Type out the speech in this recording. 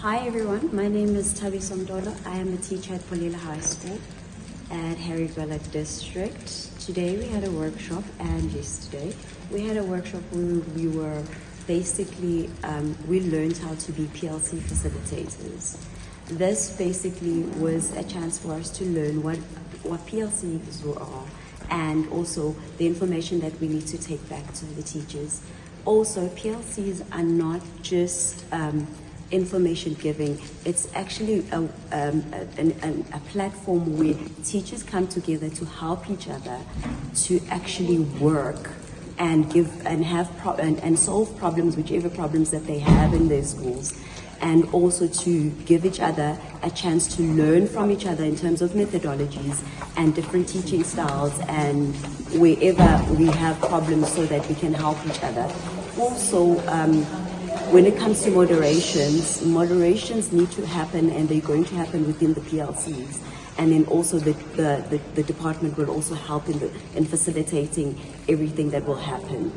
Hi everyone, my name is Thobile Mtolo. I am a teacher at Gwala High School at Gwala District. Today we had a workshop, and yesterday we had a workshop where we were basically, we learned how to be PLC facilitators. This basically was a chance for us to learn what PLCs are, and also the information that we need to take back to the teachers. Also, PLCs are not just information giving. It's actually a platform where teachers come together to help each other to actually work and give and have and solve problems, whichever problems that they have in their schools, and also to give each other a chance to learn from each other in terms of methodologies and different teaching styles, and wherever we have problems so that we can help each other. Also, when it comes to moderations need to happen, and they're going to happen within the PLCs. And then also the department will also help in facilitating everything that will happen.